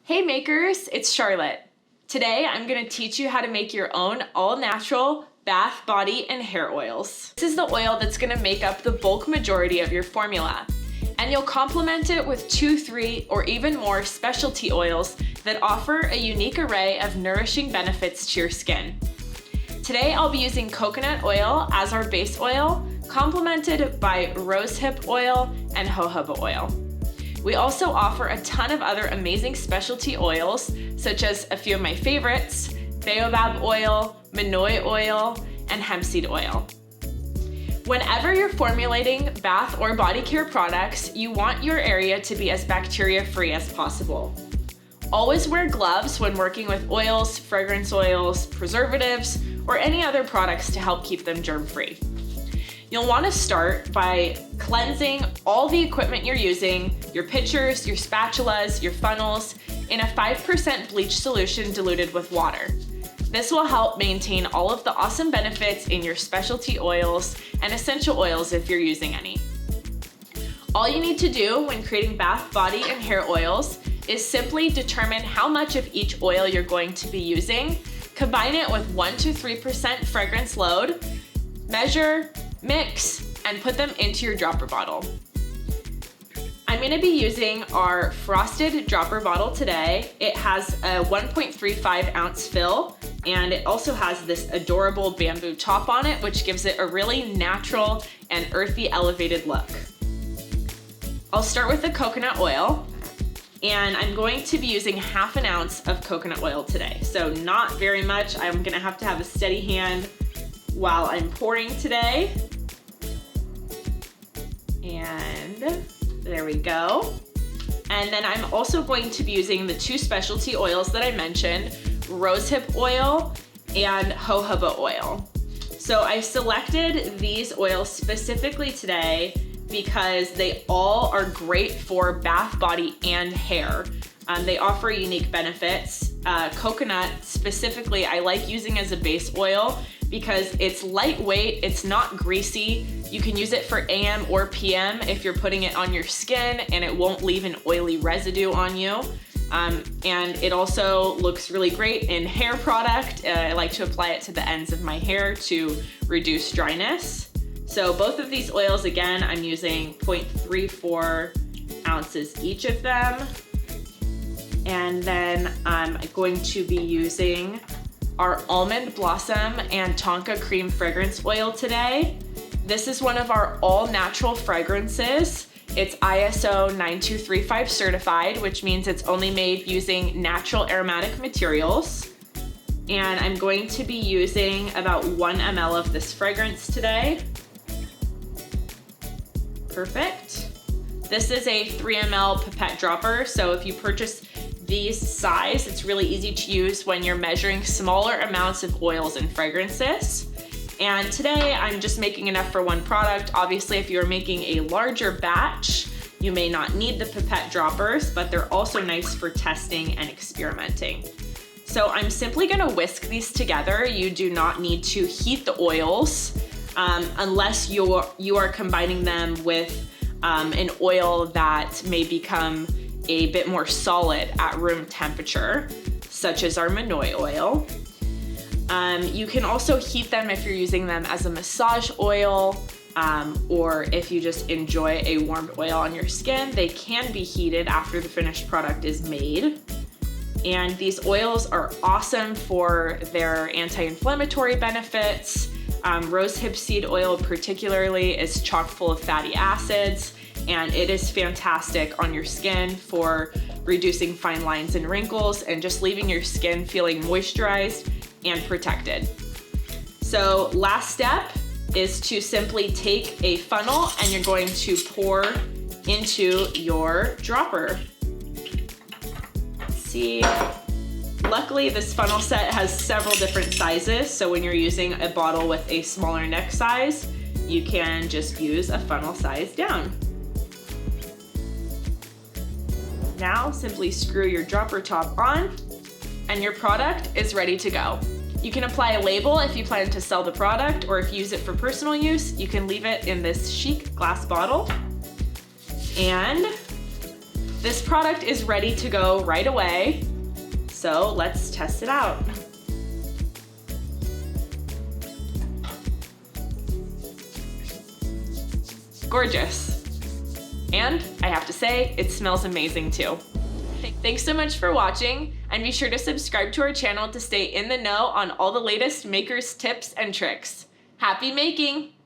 Hey makers, it's Charlotte. Today I'm going to teach you how to make your own all-natural bath, body, and hair oils. This is the oil that's going to make up the bulk majority of your formula, and you'll complement it with 2, 3, or even more specialty oils that offer a unique array of nourishing benefits to your skin. Today I'll be using coconut oil as our base oil, complemented by rosehip oil and jojoba oil. We also offer a ton of other amazing specialty oils, such as a few of my favorites, baobab oil, manoi oil, and hemp seed oil. Whenever you're formulating bath or body care products, you want your area to be as bacteria-free as possible. Always wear gloves when working with oils, fragrance oils, preservatives, or any other products to help keep them germ-free. You'll want to start by cleansing all the equipment you're using, your pitchers, your spatulas, your funnels, in a 5% bleach solution diluted with water. This will help maintain all of the awesome benefits in your specialty oils and essential oils if you're using any. All you need to do when creating bath, body, and hair oils is simply determine how much of each oil you're going to be using, combine it with 1 to 3% fragrance load, measure, mix, and put them into your dropper bottle. I'm going to be using our frosted dropper bottle today. It has a 1.35 ounce fill, and it also has this adorable bamboo top on it, which gives it a really natural and earthy elevated look. I'll start with the coconut oil, and I'm going to be using half an ounce of coconut oil today. So not very much. I'm going to have a steady hand while I'm pouring today. And there we go. And then I'm also going to be using the 2 specialty oils that I mentioned, rosehip oil and jojoba oil. So I selected these oils specifically today because they all are great for bath, body, and hair. They offer unique benefits. Coconut specifically, I like using as a base oil because it's lightweight, it's not greasy. You can use it for AM or PM if you're putting it on your skin, and it won't leave an oily residue on you. And it also looks really great in hair product. I like to apply it to the ends of my hair to reduce dryness. So both of these oils, again, I'm using 0.34 ounces each of them. And then I'm going to be using our almond blossom and tonka cream fragrance oil today. This is one of our all natural fragrances. It's ISO 9235 certified, which means it's only made using natural aromatic materials. And I'm going to be using about 1 ml of this fragrance today. Perfect. This is a 3 ml pipette dropper, so if you purchase these size, it's really easy to use when you're measuring smaller amounts of oils and fragrances. And today I'm just making enough for one product. Obviously, if you're making a larger batch, you may not need the pipette droppers, but they're also nice for testing and experimenting. So I'm simply gonna whisk these together. You do not need to heat the oils unless you are combining them with an oil that may become a bit more solid at room temperature, such as our manoi oil. You can also heat them if you're using them as a massage oil, or if you just enjoy a warmed oil on your skin. They can be heated after the finished product is made. And these oils are awesome for their anti-inflammatory benefits. Rosehip seed oil particularly is chock full of fatty acids, and it is fantastic on your skin for reducing fine lines and wrinkles and just leaving your skin feeling moisturized and protected. So last step is to simply take a funnel and you're going to pour into your dropper. Let's see. Luckily, this funnel set has several different sizes, so when you're using a bottle with a smaller neck size, you can just use a funnel size down. Now, simply screw your dropper top on, and your product is ready to go. You can apply a label if you plan to sell the product, or if you use it for personal use, you can leave it in this chic glass bottle. And This product is ready to go right away, so let's test it out. Gorgeous. And I have to say, it smells amazing too. Thanks so much for watching, and be sure to subscribe to our channel to stay in the know on all the latest makers tips and tricks. Happy making!